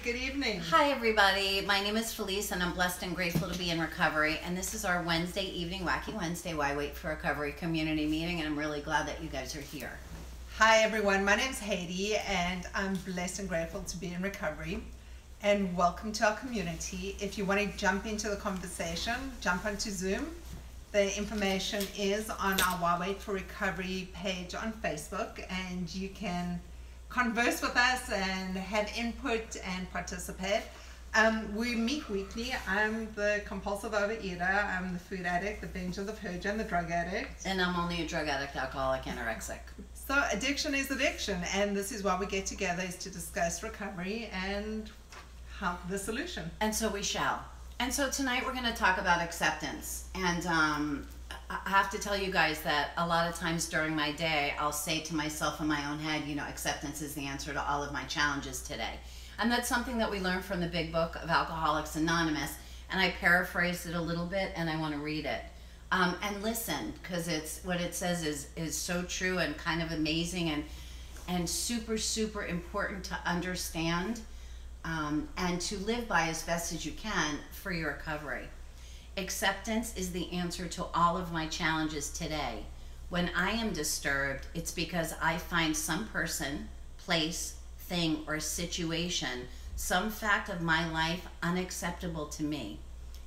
good evening. Hi everybody, my name is Felice and I'm blessed and grateful to be in recovery, and this is our Wednesday evening, Wacky Wednesday, Why Wait for Recovery community meeting, and I'm really glad that you guys are here. Hi everyone, my name's Haiti and I'm blessed and grateful to be in recovery, and welcome to our community. If you want to jump into the conversation, jump onto Zoom. The information is on our Why Wait for Recovery page on Facebook, and you can converse with us and have input and participate. We meet weekly. I'm the compulsive overeater, I'm the food addict, the binge of the purge, and the drug addict. And I'm only a drug addict, alcoholic, anorexic. So addiction is addiction, and this is why we get together, is to discuss recovery and how the solution. And so we shall. And so tonight we're going to talk about acceptance. And I have to tell you guys that a lot of times during my day, I'll say to myself in my own head, you know, acceptance is the answer to all of my challenges today. And that's something that we learned from the big book of Alcoholics Anonymous. And I paraphrased it a little bit, and I want to read it. And listen, because it's what it says is so true and kind of amazing and super, super important to understand and to live by as best as you can for your recovery. Acceptance is the answer to all of my challenges today. When I am disturbed, it's because I find some person, place, thing, or situation, some fact of my life unacceptable to me.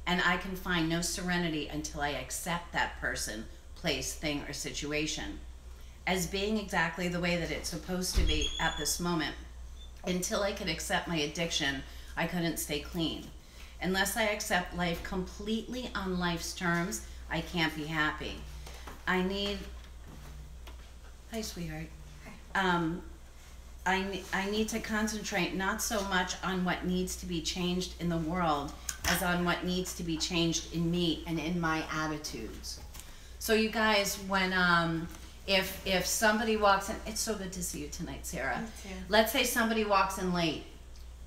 And I can find no serenity until I accept that person, place, thing, or situation as being exactly the way that it's supposed to be at this moment. Until I could accept my addiction, I couldn't stay clean. Unless I accept life completely on life's terms, I can't be happy. I need... Hi, sweetheart. I need to concentrate not so much on what needs to be changed in the world as on what needs to be changed in me and in my attitudes. So you guys, when if somebody walks in, it's so good to see you tonight, Sarah. Let's say somebody walks in late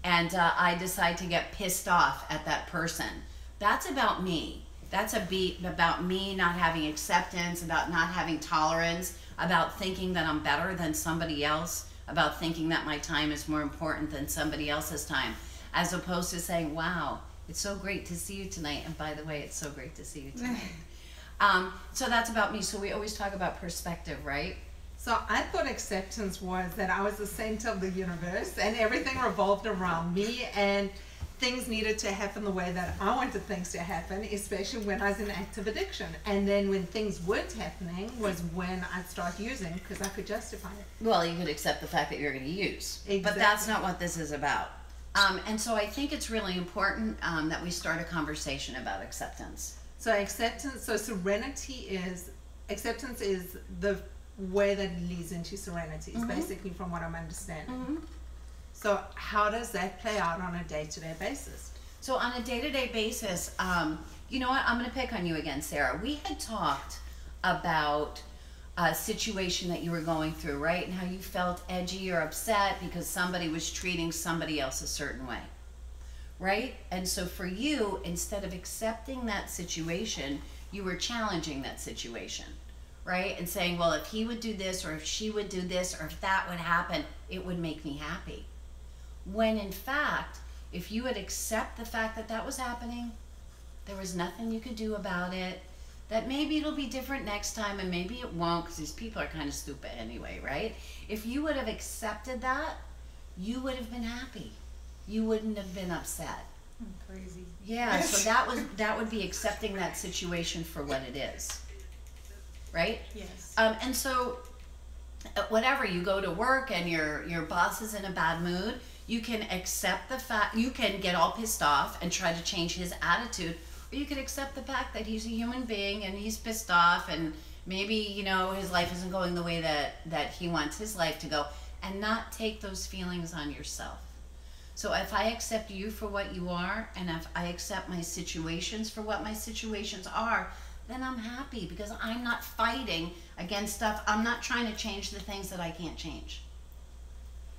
and I decide to get pissed off at that person. That's about me. That's about me not having acceptance, about not having tolerance, about thinking that I'm better than somebody else, about thinking that my time is more important than somebody else's time, as opposed to saying, wow, it's so great to see you tonight, and by the way, it's so great to see you tonight. So that's about me. So we always talk about perspective, right? So I thought acceptance was that I was the center of the universe and everything revolved around me, and things needed to happen the way that I wanted things to happen, especially when I was in active addiction. And then when things weren't happening was when I'd start using, because I could justify it. Well, you could accept the fact that you're going to use. Exactly. But that's not what this is about. And so I think it's really important that we start a conversation about acceptance. So acceptance, so acceptance is the way that leads into serenity, is basically from what I'm understanding. So how does that play out on a day-to-day basis? So on a day-to-day basis, you know what, I'm going to pick on you again, Sarah. We had talked about a situation that you were going through, right? And how you felt edgy or upset because somebody was treating somebody else a certain way, right? And so for you, instead of accepting that situation, you were challenging that situation, right? And saying, well, if he would do this, or if she would do this, or if that would happen, it would make me happy. When in fact, if you would accept the fact that that was happening, there was nothing you could do about it, that maybe it'll be different next time and maybe it won't, because these people are kind of stupid anyway, right? If you would have accepted that, you would have been happy. You wouldn't have been upset. Crazy. Yeah, so that would be accepting that situation for what it is, right? Yes. And so whatever, you go to work and your boss is in a bad mood, you can accept the fact, you can get all pissed off and try to change his attitude, or you can accept the fact that he's a human being and he's pissed off and maybe, you know, his life isn't going the way that he wants his life to go, and not take those feelings on yourself. So if I accept you for what you are, and if I accept my situations for what my situations are, then I'm happy, because I'm not fighting against stuff. I'm not trying to change the things that I can't change,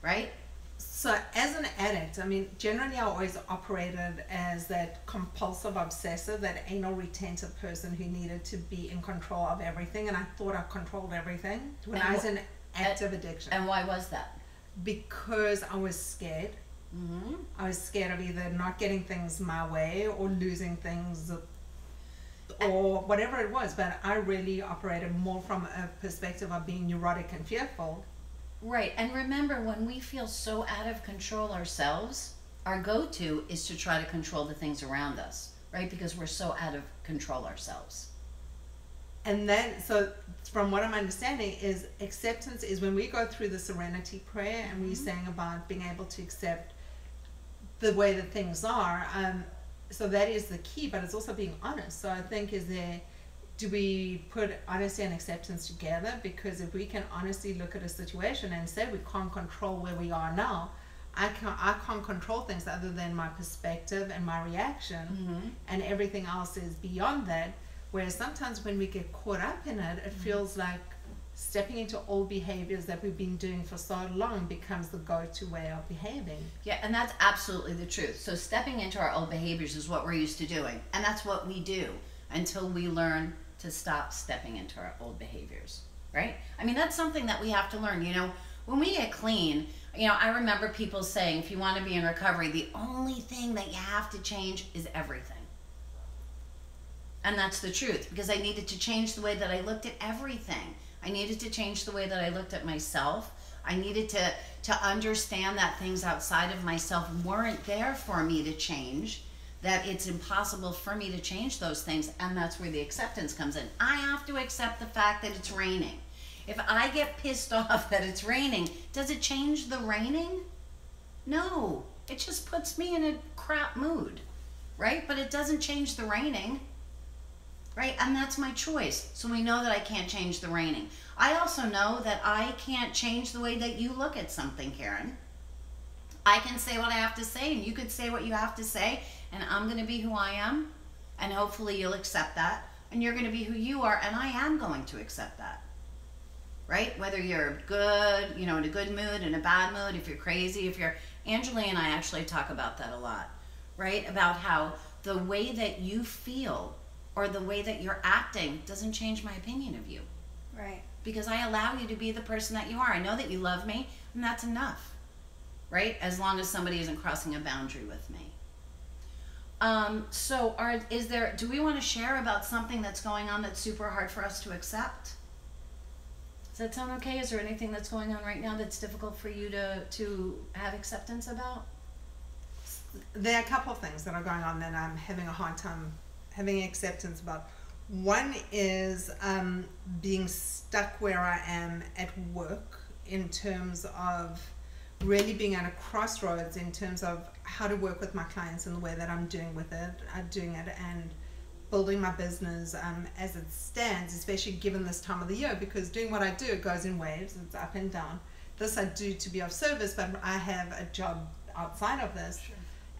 right? So as an addict, I mean, generally I always operated as that compulsive obsessive, that anal retentive person who needed to be in control of everything, and I thought I controlled everything when I was in active addiction. And why was that? Because I was scared. I was scared of either not getting things my way or losing things or whatever it was. But I really operated more from a perspective of being neurotic and fearful. Right. And remember, when we feel so out of control ourselves, our go-to is to try to control the things around us, right? Because we're so out of control ourselves. And then, so from what I'm understanding is acceptance is when we go through the serenity prayer and we're saying about being able to accept the way that things are. So that is the key, but it's also being honest. So I think do we put honesty and acceptance together? Because if we can honestly look at a situation and say we can't control where we are now, I can't control things other than my perspective and my reaction, and everything else is beyond that. Whereas sometimes when we get caught up in it, it feels like stepping into old behaviors that we've been doing for so long becomes the go-to way of behaving. Yeah, and that's absolutely the truth. So stepping into our old behaviors is what we're used to doing, and that's what we do until we learn to stop stepping into our old behaviors, right? I mean, that's something that we have to learn. You know, when we get clean, you know, I remember people saying, if you want to be in recovery, the only thing that you have to change is everything. And that's the truth, because I needed to change the way that I looked at everything. I needed to change the way that I looked at myself. I needed to understand that things outside of myself weren't there for me to change, that it's impossible for me to change those things, and that's where the acceptance comes in. I have to accept the fact that it's raining. If I get pissed off that it's raining, does it change the raining? No, it just puts me in a crap mood, right? But it doesn't change the raining. Right? And that's my choice. So we know that I can't change the raining. I also know that I can't change the way that you look at something, Karen. I can say what I have to say, and you could say what you have to say, and I'm going to be who I am, and hopefully you'll accept that, and you're going to be who you are, and I am going to accept that. Right? Whether you're good, you know, in a good mood, in a bad mood, if you're crazy, if you're... Angela and I actually talk about that a lot, right? About how the way that you feel or the way that you're acting doesn't change my opinion of you. Right. Because I allow you to be the person that you are. I know that you love me, and that's enough. Right? As long as somebody isn't crossing a boundary with me. Do we want to share about something that's going on that's super hard for us to accept? Does that sound okay? Is there anything that's going on right now that's difficult for you to have acceptance about? There are a couple of things that are going on that I'm having a hard time having acceptance about. One is being stuck where I am at work in terms of really being at a crossroads in terms of how to work with my clients and the way that I'm doing it and building my business as it stands, especially given this time of the year, because doing what I do, it goes in waves, it's up and down. This I do to be of service, but I have a job outside of this. Sure.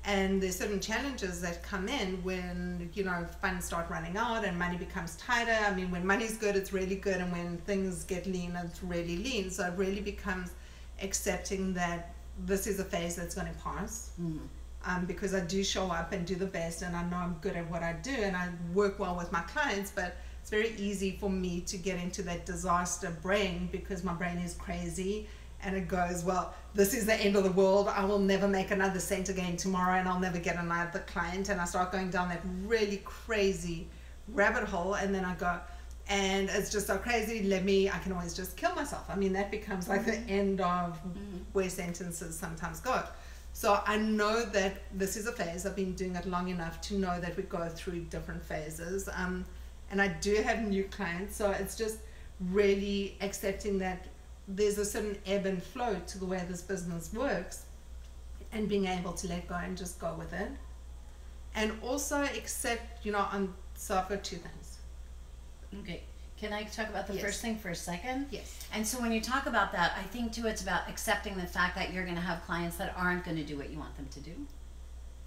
And there's certain challenges that come in when, you know, funds start running out and money becomes tighter. I mean, when money's good, it's really good. And when things get lean, it's really lean. So it really becomes accepting that this is a phase that's going to pass. Because I do show up and do the best, and I know I'm good at what I do, and I work well with my clients, but it's very easy for me to get into that disaster brain because my brain is crazy. And it goes, well, this is the end of the world. I will never make another cent again tomorrow, and I'll never get another client. And I start going down that really crazy rabbit hole. And then I go, and it's just so crazy. I can always just kill myself. I mean, that becomes like the end of where sentences sometimes go. So I know that this is a phase. I've been doing it long enough to know that we go through different phases. And I do have new clients. So it's just really accepting that there's a certain ebb and flow to the way this business works, and being able to let go and just go with it. And also accept, you know, so I've got two things. Okay. Can I talk about the Yes. first thing for a second? Yes. And so when you talk about that, I think too it's about accepting the fact that you're going to have clients that aren't going to do what you want them to do.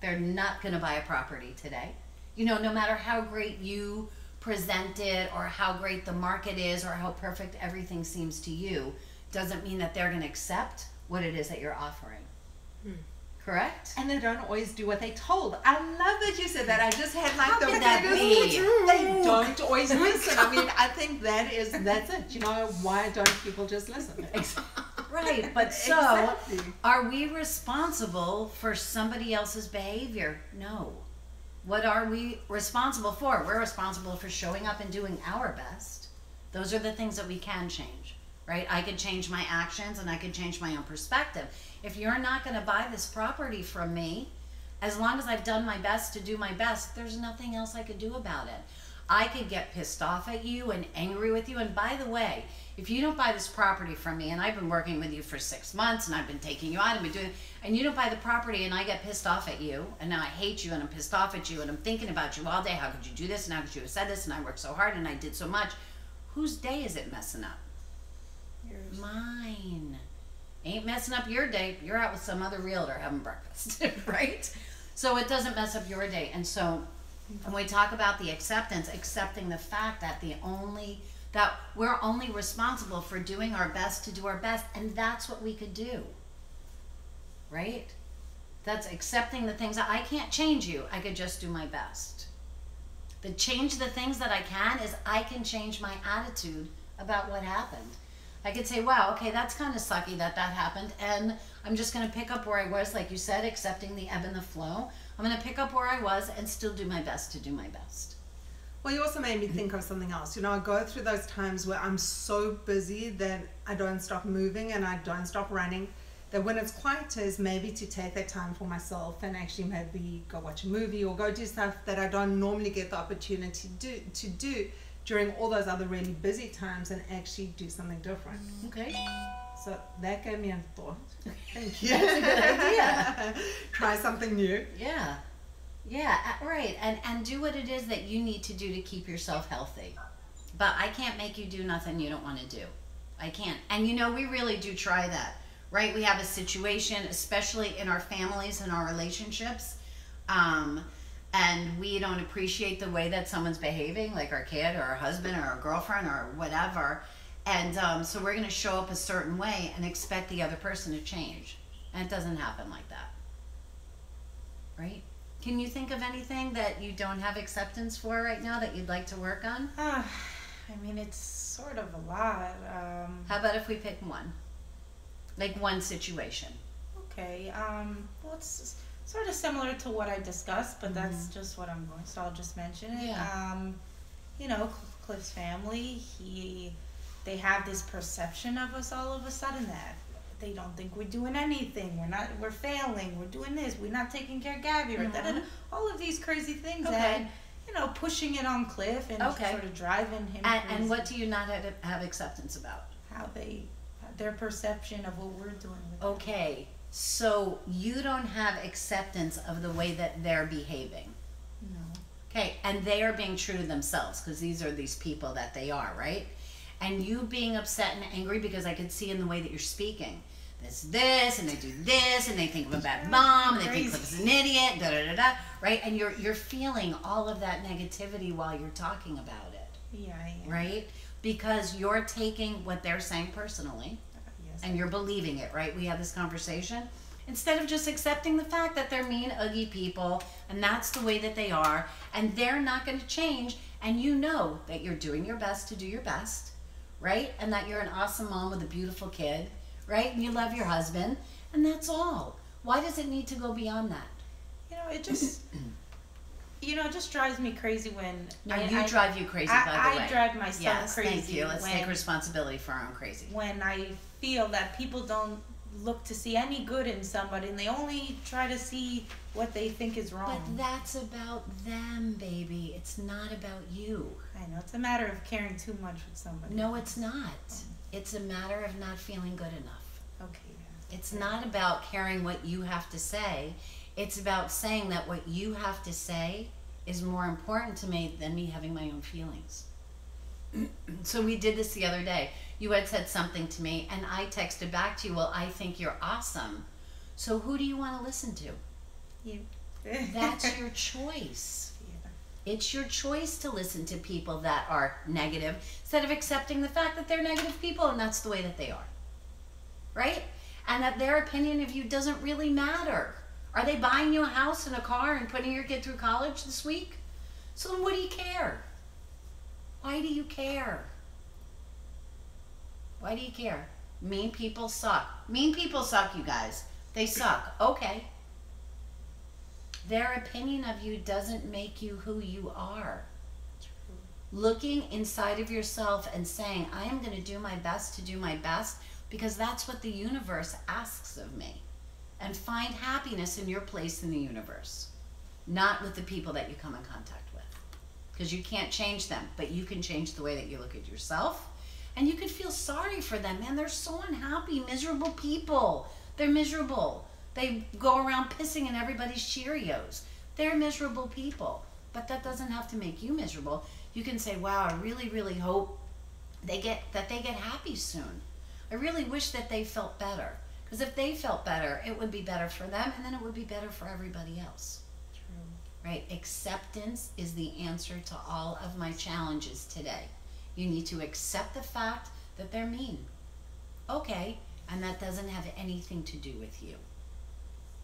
They're not going to buy a property today. You know, no matter how great you present it or how great the market is or how perfect everything seems to you, doesn't mean that they're going to accept what it is that you're offering. Correct? And they don't always do what they told. I love that you said that. I just had like How the could that be? They don't always listen. I mean, I think that's it. You know, why don't people just listen? Right, but so Exactly. are we responsible for somebody else's behavior? No. What are we responsible for? We're responsible for showing up and doing our best. Those are the things that we can change, right? I could change my actions and I could change my own perspective. If you're not going to buy this property from me, as long as I've done my best to do my best, there's nothing else I could do about it. I could get pissed off at you and angry with you. And by the way, if you don't buy this property from me, and I've been working with you for 6 months and I've been taking you out and been doing, and you don't buy the property and I get pissed off at you, and now I hate you and I'm pissed off at you and I'm thinking about you all day. How could you do this? And how could you have said this? And I worked so hard and I did so much. Whose day is it messing up? Yours. Mine. Ain't messing up your day. You're out with some other realtor having breakfast, right? So it doesn't mess up your day. And so when we talk about the acceptance, accepting the fact that that we're only responsible for doing our best to do our best, and that's what we could do, right? That's accepting the things that I can't change you. I could just do my best. The change the things that I can is I can change my attitude about what happened. I could say, wow, okay, that's kind of sucky that happened, and I'm just going to pick up where I was, like you said, accepting the ebb and the flow. I'm going to pick up where I was and still do my best to do my best. Well, you also made me think of something else. You know, I go through those times where I'm so busy that I don't stop moving and I don't stop running, that when it's quieter is maybe to take that time for myself and actually maybe go watch a movie or go do stuff that I don't normally get the opportunity to do during all those other really busy times, and actually do something different. Okay. So that gave me a thought. Thank you. That's a good idea. Try something new. Yeah. Yeah, right. And do what it is that you need to do to keep yourself healthy. But I can't make you do nothing you don't want to do. I can't. And you know, we really do try that, right? We have a situation, especially in our families and our relationships, and we don't appreciate the way that someone's behaving, like our kid or our husband or our girlfriend or whatever. And so we're going to show up a certain way and expect the other person to change. And it doesn't happen like that. Right? Can you think of anything that you don't have acceptance for right now that you'd like to work on? I mean, it's sort of a lot. How about if we pick one? Like one situation. Okay. Well, it's sort of similar to what I discussed, but that's just what I'm going. So I'll just mention it. Yeah. You know, Cliff's family. They have this perception of us all of a sudden that they don't think we're doing anything. We're failing. We're doing this. We're not taking care of Gabby. Or da-da-da. All of these crazy things. Okay. And, you know, pushing it on Cliff and Okay. sort of driving him And crazy. what do you not have acceptance about? How their perception of what we're doing with them. Okay, so you don't have acceptance of the way that they're behaving. No. Okay, and they are being true to themselves because these people that they are, right? And you being upset and angry because I could see in the way that you're speaking. This, and they do this, and they think I'm a bad mom, and they think Cliff is an idiot, da da da da, right? And you're feeling all of that negativity while you're talking about it, Yeah, I am. right? Because you're taking what they're saying personally, Yes. and you're believing it, right? We had this conversation. Instead of just accepting the fact that they're mean, ugly people, and that's the way that they are, and they're not going to change, and you know that you're doing your best to do your best, right? And that you're an awesome mom with a beautiful kid, right? And you love your husband, and that's all. Why does it need to go beyond that? You know, it just, it just drives me crazy when No, you drive you crazy, by the way. I drive myself Yes, crazy. thank you. Let's when, take responsibility for our own crazy. when I feel that people don't look to see any good in somebody and they only try to see what they think is wrong. But that's about them, baby. It's not about you. I know, it's a matter of caring too much with somebody. No, it's not. It's a matter of not feeling good enough. Okay, yeah. It's not about caring what you have to say. It's about saying that what you have to say is more important to me than me having my own feelings. So we did this the other day. You had said something to me, and I texted back to you, well, I think you're awesome. So who do you want to listen to? You. That's your choice. Yeah. It's your choice to listen to people that are negative instead of accepting the fact that they're negative people and that's the way that they are. Right? And that their opinion of you doesn't really matter. Are they buying you a house and a car and putting your kid through college this week? So then what do you care? Why do you care? Why do you care? Mean people suck. Mean people suck, you guys. They suck. Okay. Their opinion of you doesn't make you who you are. Looking inside of yourself and saying, I am going to do my best to do my best because that's what the universe asks of me. And find happiness in your place in the universe, not with the people that you come in contact with. Because you can't change them, but you can change the way that you look at yourself. And you can feel sorry for them. Man, they're so unhappy, miserable people. They're miserable. They go around pissing in everybody's Cheerios. They're miserable people. But that doesn't have to make you miserable. You can say, wow, I really, really hope they get happy soon. I really wish that they felt better. Because if they felt better, it would be better for them, and then it would be better for everybody else. True. Right? Acceptance is the answer to all of my challenges today. You need to accept the fact that they're mean. Okay, and that doesn't have anything to do with you.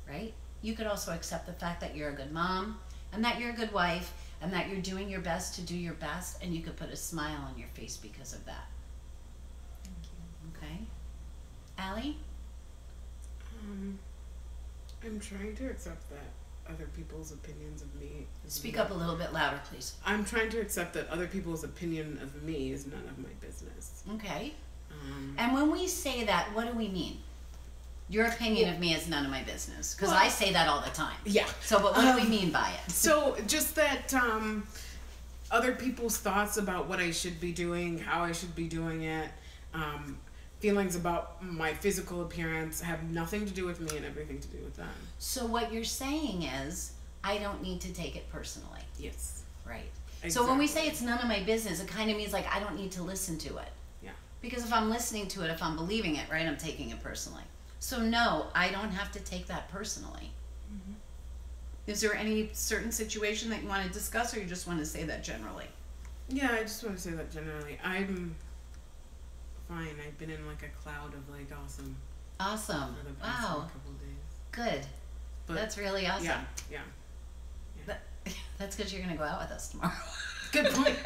Right? You could also accept the fact that you're a good mom, and that you're a good wife, and that you're doing your best to do your best, and you could put a smile on your face because of that. Thank you. Okay? Allie? I'm trying to accept that other people's opinions of me. Speak up a little bit louder, please. I'm trying to accept that other people's opinion of me is none of my business. Okay. And when we say that, what do we mean? Your opinion of me is none of my business. Because I say that all the time. Yeah. So, but what do we mean by it? So, just that other people's thoughts about what I should be doing, how I should be doing it, feelings about my physical appearance have nothing to do with me and everything to do with them. So what you're saying is, I don't need to take it personally. Yes. Right. Exactly. So when we say it's none of my business, it kind of means like I don't need to listen to it. Yeah. Because if I'm listening to it, if I'm believing it, right, I'm taking it personally. So no, I don't have to take that personally. Mm-hmm. Is there any certain situation that you want to discuss, or you just want to say that generally? Yeah, I just want to say that generally. I'm fine. I've been in like a cloud of like awesome. Awesome. For the past Wow. couple of days. Good. But that's really awesome. Yeah. That's because you're going to go out with us tomorrow. Good point.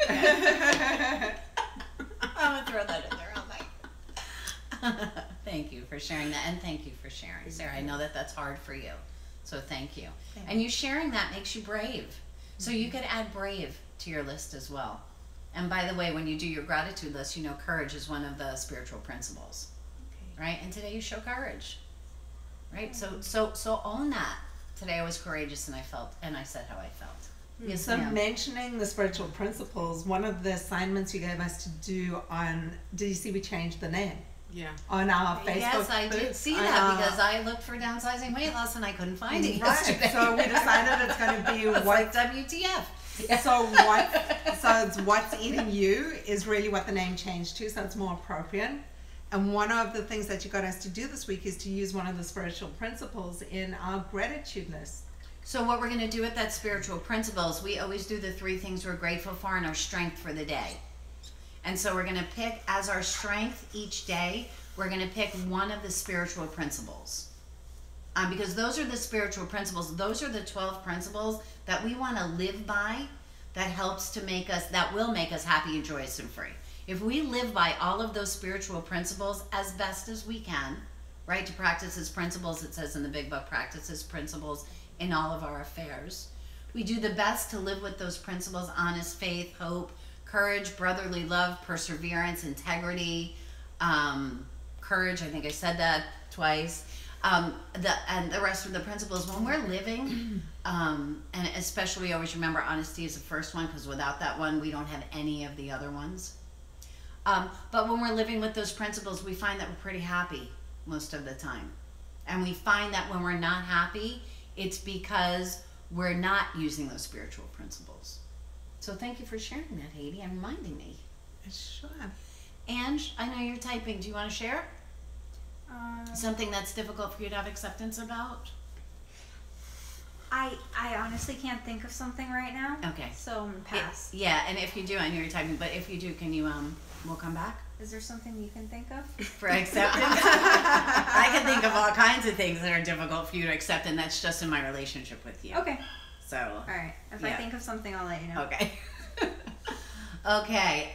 I'm going to throw that in there all night. Thank you for sharing that, and thank you for sharing, Sarah. I know that that's hard for you, so thank you. And you sharing that makes you brave. So you could add brave to your list as well. And by the way, when you do your gratitude list, you know courage is one of the spiritual principles, right? And today you show courage, right? So own that. Today I was courageous, and I said how I felt. Yes, So ma'am. mentioning the spiritual principles, one of the assignments you gave us to do on, did you see we changed the name? Yeah. On our Facebook. Yes, I did see that because I looked for downsizing weight loss and I couldn't find it yesterday. Right, so we decided it's going to be It's what. like WTF. So it's What's Eating You is really what the name changed to, so it's more appropriate. And one of the things that you got us to do this week is to use one of the spiritual principles in our gratitude list. So what we're going to do with that spiritual principles, we always do the 3 things we're grateful for and our strength for the day. And so we're going to pick as our strength each day, we're going to pick one of the spiritual principles. Because those are the spiritual principles. Those are the 12 principles that we want to live by that helps to make us, that will make us happy and joyous and free. If we live by all of those spiritual principles as best as we can, right, to practice His principles, it says in the Big Book, practice His principles in all of our affairs. We do the best to live with those principles: honest faith, hope, courage, brotherly love, perseverance, integrity, courage, I think I said that twice, and the rest of the principles. When we're living, and especially we always remember honesty is the first one, because without that one, we don't have any of the other ones. But when we're living with those principles, we find that we're pretty happy most of the time. And we find that when we're not happy, it's because we're not using those spiritual principles. So thank you for sharing that, Haiti, and reminding me. Sure. Ange, I know you're typing. Do you want to share? Something that's difficult for you to have acceptance about? I honestly can't think of something right now. Okay. So I'm gonna pass. Yeah, and if you do, I know you're typing, but if you do, can you, we'll come back? Is there something you can think of? For acceptance? I can think of all kinds of things that are difficult for you to accept, and that's just in my relationship with you. Okay. So. All right. If I think of something, I'll let you know. Okay. Okay.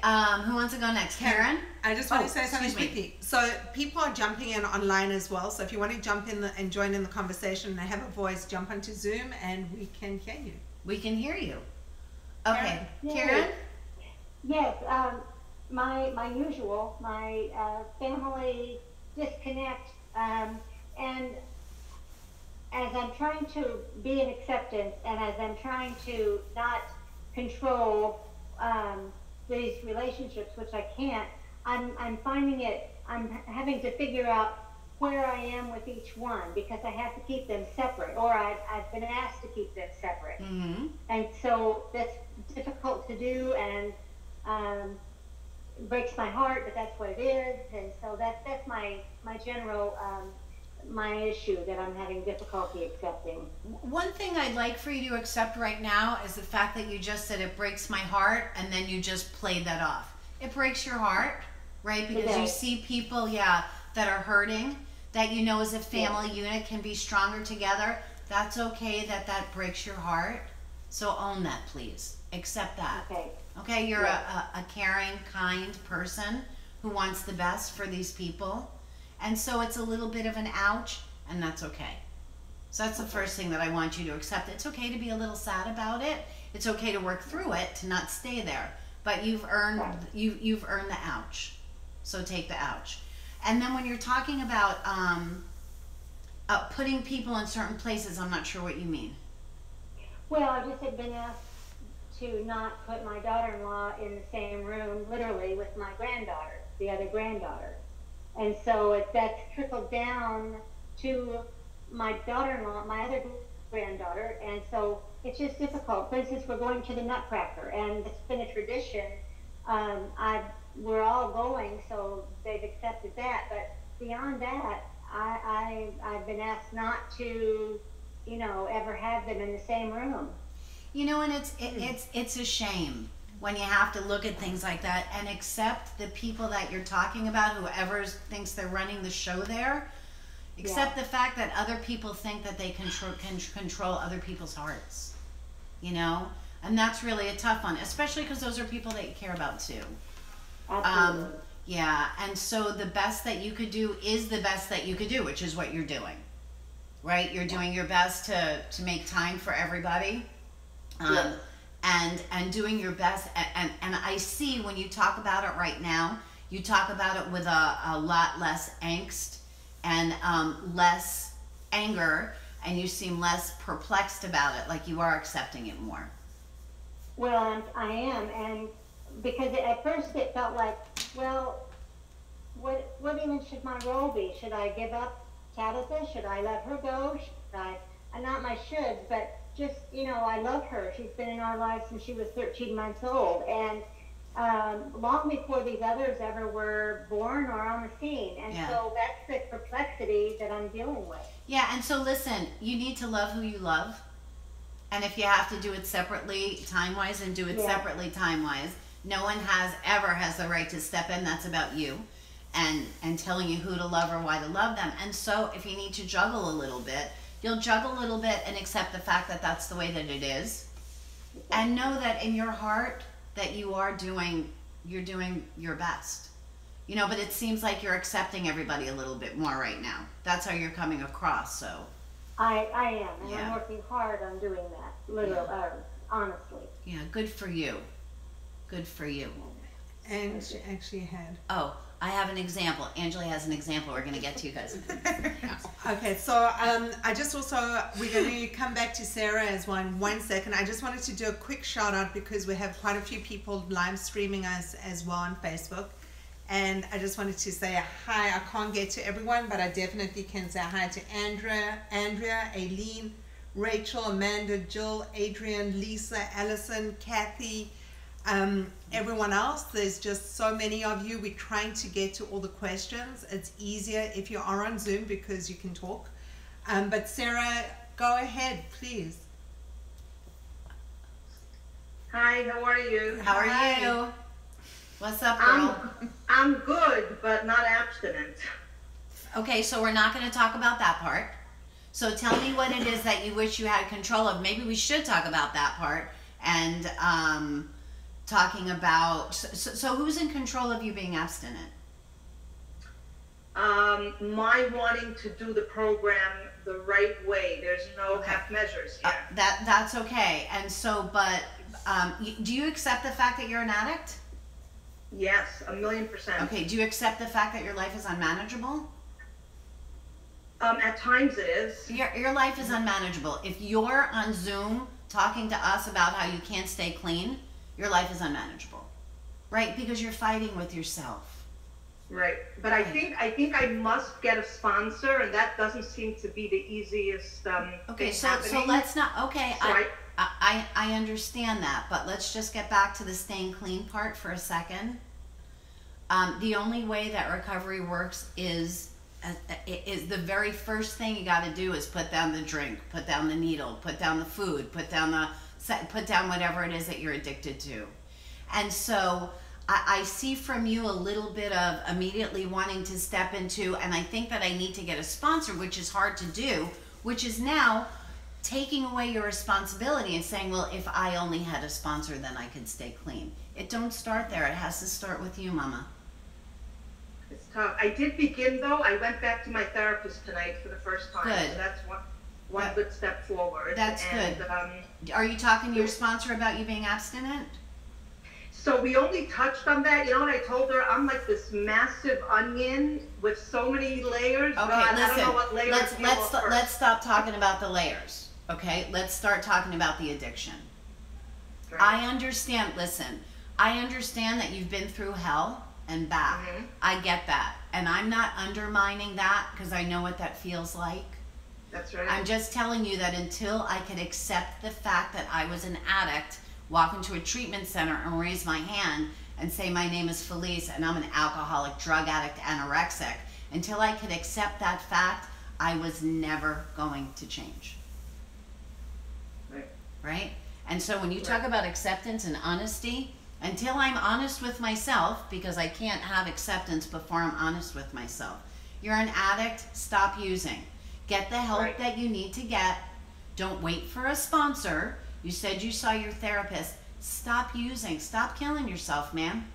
Who wants to go next? Karen? I just want Oh, to say something excuse me. quickly. So people are jumping in online as well. So if you want to jump in and join in the conversation and have a voice, jump onto Zoom and we can hear you. We can hear you. Okay. Karen? Karen? Yes, my usual, my family disconnect, and as I'm trying to be in acceptance, and as I'm trying to not control these relationships, which I can't, I'm finding it. I'm having to figure out where I am with each one because I have to keep them separate, or I've been asked to keep them separate, and so that's difficult to do, and breaks my heart, but that's what it is, and so that's my general my issue that I'm having difficulty accepting. One thing I'd like for you to accept right now is the fact that you just said it breaks my heart, and then you just played that off. It breaks your heart, right? Because you see people, that are hurting, that you know as a family unit can be stronger together. That's okay that breaks your heart. So own that, please. Accept that. Okay. Okay, you're a caring, kind person who wants the best for these people. And so it's a little bit of an ouch, and that's okay. So that's the first thing that I want you to accept. It's okay to be a little sad about it. It's okay to work through it, to not stay there. But you've earned you've earned the ouch. So take the ouch. And then when you're talking about putting people in certain places, I'm not sure what you mean. Well, I just had been asked to not put my daughter-in-law in the same room, literally, with my granddaughter, the other granddaughter. And so that's trickled down to my daughter-in-law, my other granddaughter, and so it's just difficult. For instance, we're going to the Nutcracker, and it's been a tradition. We're all going, so they've accepted that. But beyond that, I've been asked not to, ever have them in the same room. And it's a shame when you have to look at things like that and accept the people that you're talking about, whoever thinks they're running the show there. Accept the fact that other people think that they can control other people's hearts, and that's really a tough one, especially because those are people that you care about too. Absolutely. And so the best that you could do is the best that you could do, which is what you're doing, right? You're doing your best to make time for everybody. And doing your best, and I see when you talk about it right now, you talk about it with a lot less angst and less anger, and you seem less perplexed about it, like you are accepting it more. Well, I am, and because at first it felt like, well, what even should my role be? Should I give up Tabitha? Should I let her go? Should I? Not my shoulds, but just, I love her. She's been in our lives since she was 13 months old. And long before these others ever were born or on the scene. And so that's the perplexity that I'm dealing with. Yeah, and so listen, you need to love who you love. And if you have to do it separately, time-wise, and do it separately, time-wise, no one has the right to step in. That's about you. And telling you who to love or why to love them. And so if you need to juggle a little bit, you'll juggle a little bit and accept the fact that that's the way that it is. And know that in your heart that you're doing your best. But it seems like you're accepting everybody a little bit more right now. That's how you're coming across, so. I am, and I'm working hard on doing that, literally, honestly. Yeah, good for you. Good for you. And she actually had. Oh, I have an example. Angela has an example we're going to get to, you guys. Okay, so we're going to come back to Sarah as one second. I just wanted to do a quick shout out because we have quite a few people live streaming us as well on Facebook. And I just wanted to say hi. I can't get to everyone, but I definitely can say hi to Andrea, Aileen, Rachel, Amanda, Jill, Adrian, Lisa, Allison, Kathy, everyone else. There's just so many of you. We're trying to get to all the questions. It's easier if you are on Zoom because you can talk. But Sarah, go ahead, please. Hi, how are you? How are you? What's up, girl? I'm good, but not abstinent. Okay, so we're not going to talk about that part. So tell me what it is that you wish you had control of. Maybe we should talk about that part. And talking about, so who's in control of you being abstinent? My wanting to do the program the right way. There's no half measures here. That's okay. And so, but do you accept the fact that you're an addict? Yes, 1,000,000%. Okay. Do you accept the fact that your life is unmanageable? At times it is. Your life is unmanageable. If you're on Zoom talking to us about how you can't stay clean, your life is unmanageable, right? Because you're fighting with yourself. Right, but I think I must get a sponsor, and that doesn't seem to be the easiest Okay, thing so happening. let's not. Okay, So I understand that, but let's just get back to the staying clean part for a second. The only way that recovery works is the very first thing you got to do is put down the drink, put down the needle, put down the food, put down whatever it is that you're addicted to, and so. I see from you a little bit of immediately wanting to step into, and I think that I need to get a sponsor, which is hard to do, which is now taking away your responsibility and saying, well, if I only had a sponsor, then I could stay clean. It don't start there. It has to start with you, Mama. It's tough. I did begin, though. I went back to my therapist tonight for the first time. Good. So that's one good step forward. That's good. Are you talking to your sponsor about you being abstinent? So we only touched on that. You know what I told her? I'm like this massive onion with so many layers. Okay, God, listen. I don't know what layers Let's stop talking about the layers. Okay, let's start talking about the addiction. Right. I understand. Listen, I understand that you've been through hell and back. Mhm. I get that, and I'm not undermining that because I know what that feels like. That's right. I'm just telling you that until I could accept the fact that I was an addict, walk into a treatment center and raise my hand and say my name is Felice and I'm an alcoholic, drug addict, anorexic. Until I could accept that fact, I was never going to change. Right? And so when you talk about acceptance and honesty, until I'm honest with myself, because I can't have acceptance before I'm honest with myself. You're an addict, stop using. Get the help that you need to get. Don't wait for a sponsor. You said you saw your therapist. Stop using. Stop killing yourself, ma'am.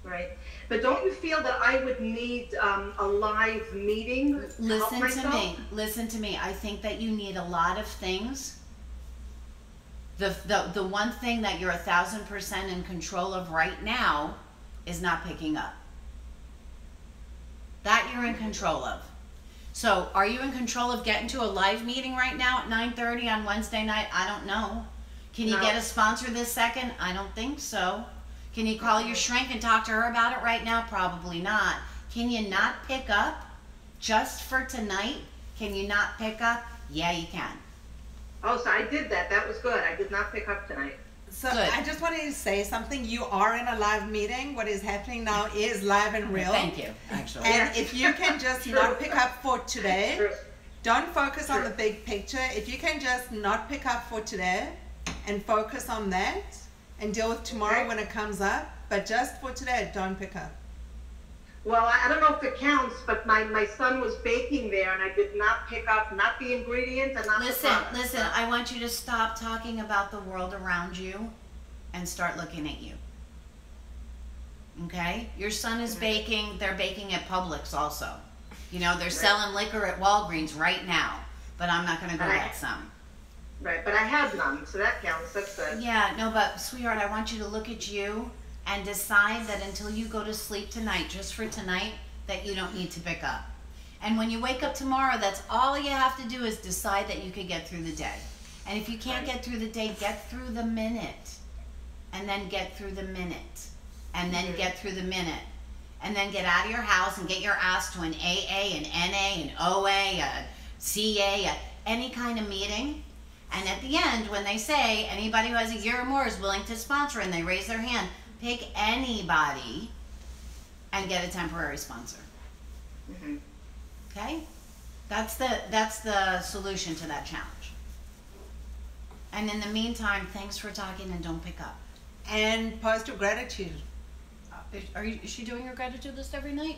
Right. But don't you feel that I would need a live meeting to help Listen myself? to me. Listen to me. I think that you need a lot of things. The one thing that you're 1,000% in control of right now is not picking up. That you're in control of. So, are you in control of getting to a live meeting right now at 9:30 on Wednesday night? I don't know. Can you get a sponsor this second? I don't think so. Can you call your shrink and talk to her about it right now? Probably not. Can you not pick up just for tonight? Can you not pick up? Yeah, you can. Oh, so I did that. That was good. I did not pick up tonight. So Good. I just wanted to say something. You are in a live meeting. What is happening now is live and real. Thank you, actually. And if you can just not pick up for today, True. don't focus on the big picture. If you can just not pick up for today and focus on that and deal with tomorrow Okay. when it comes up, but just for today, don't pick up. Well, I don't know if it counts, but my son was baking there, and I did not pick up not the ingredients and not Listen, the product. listen, I want you to stop talking about the world around you and start looking at you. Okay? Your son is baking, they're baking at Publix also. You know, they're selling liquor at Walgreens right now, but I'm not going to go Right. get some. Right, but I had none, so that counts. That's good. Yeah, no, but sweetheart, I want you to look at you and decide that until you go to sleep tonight, just for tonight, that you don't need to pick up. And when you wake up tomorrow, that's all you have to do is decide that you could get through the day. And if you can't get through the day, get through the minute. And then get through the minute. And then get through the minute. And then get out of your house and get your ass to an AA, an NA, an OA, a CA, any kind of meeting. And at the end, when they say anybody who has a year or more is willing to sponsor and they raise their hand, pick anybody and get a temporary sponsor. Mhm. Okay? That's the solution to that challenge. And in the meantime, thanks for talking and don't pick up. And post your gratitude. Is she doing her gratitude list every night?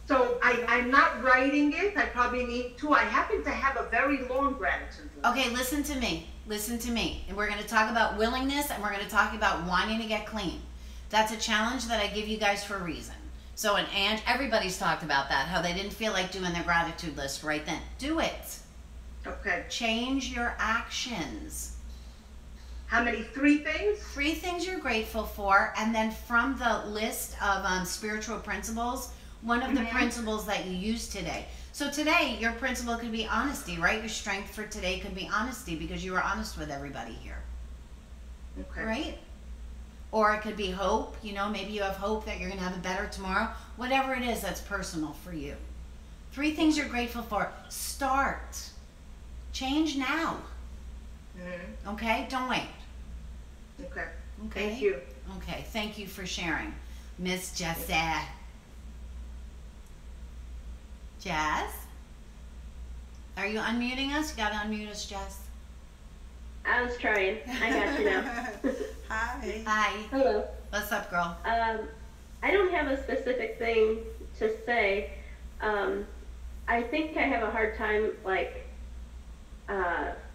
So I'm not writing it. I probably need to. I happen to have a very long gratitude list. Okay, listen to me. Listen to me. And we're going to talk about willingness, and we're going to talk about wanting to get clean. That's a challenge that I give you guys for a reason. So, and everybody's talked about that, how they didn't feel like doing their gratitude list right then. Do it. Okay. Change your actions. How many? 3 things? 3 things you're grateful for, and then from the list of spiritual principles, one of the principles that you use today. So today, your principle could be honesty, right? Your strength for today could be honesty because you were honest with everybody here. Okay. Right? Or it could be hope. You know, maybe you have hope that you're going to have a better tomorrow. Whatever it is, that's personal for you. 3 things you're grateful for. Start. Change now. Okay? Don't wait. Okay. Okay? Thank you. Okay. Thank you for sharing. Miss Jessie. Jazz? Are you unmuting us? You gotta unmute us, Jess. I was trying. I got you now. Hi. Hi. Hello. What's up, girl? I don't have a specific thing to say. I think I have a hard time, like,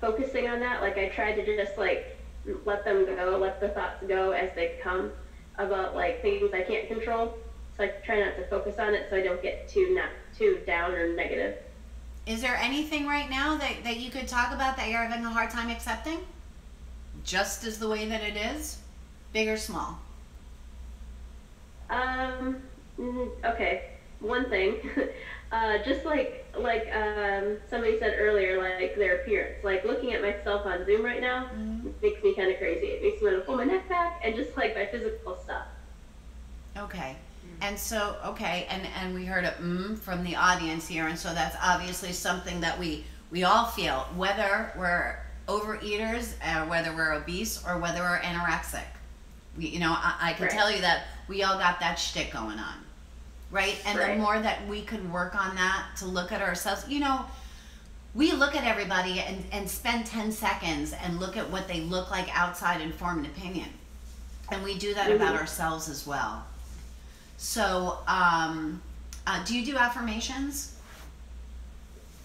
focusing on that. Like, I try to just, like, let them go, let the thoughts go as they come about, like, things I can't control. So I try not to focus on it so I don't get too down or negative. Is there anything right now that you could talk about that you're having a hard time accepting? Just as the way that it is? Big or small? Okay. One thing. Just like somebody said earlier, like their appearance. Like looking at myself on Zoom right now makes me kind of crazy. It makes me want to pull my neck back and just like my physical stuff. Okay. And so, okay, and we heard a from the audience here, and so that's obviously something that we all feel, whether we're overeaters, whether we're obese, or whether we're anorexic. I can tell you that we all got that shtick going on, right? And the more that we could work on that, to look at ourselves, we look at everybody and spend 10 seconds and look at what they look like outside and form an opinion. And we do that about ourselves as well. So, do you do affirmations?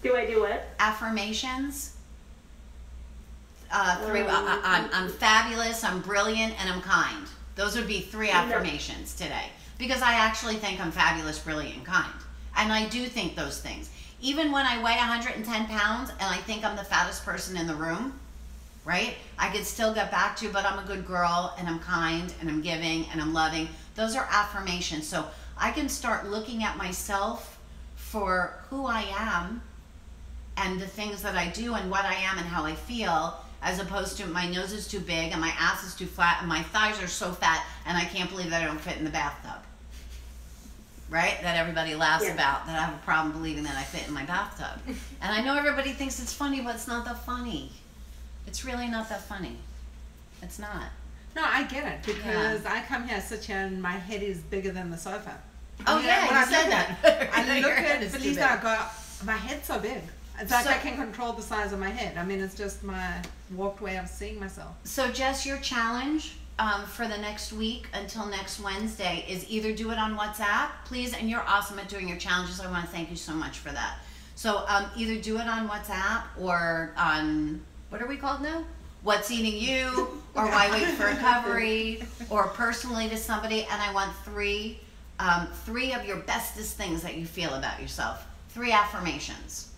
Do I do what? Affirmations. 3. I'm fabulous. I'm brilliant, and I'm kind. Those would be 3 affirmations today, because I actually think I'm fabulous, brilliant, and kind, and I do think those things. Even when I weigh 110 pounds and I think I'm the fattest person in the room, right? I could still get back to, but I'm a good girl, and I'm kind, and I'm giving, and I'm loving. Those are affirmations. So I can start looking at myself for who I am and the things that I do and what I am and how I feel, as opposed to my nose is too big and my ass is too flat and my thighs are so fat and I can't believe that I don't fit in the bathtub. Right? That everybody laughs about, that I have a problem believing that I fit in my bathtub. And I know everybody thinks it's funny, but it's not that funny. It's really not that funny. It's not. No, I get it, because I come here, sit here, and my head is bigger than the sofa. Oh, When yeah, I you said that. I look Your head at is too Felicia, big. I go, my head's so big. It's like So- I can control the size of my head. I mean, it's just my warped way of seeing myself. So, Jess, your challenge for the next week until next Wednesday is either do it on WhatsApp, please, and you're awesome at doing your challenges. I want to thank you so much for that. So, either do it on WhatsApp or on, what are we called now? What's Eating You, or Why Wait for Recovery, or personally to somebody. And I want 3 of your bestest things that you feel about yourself. 3 affirmations.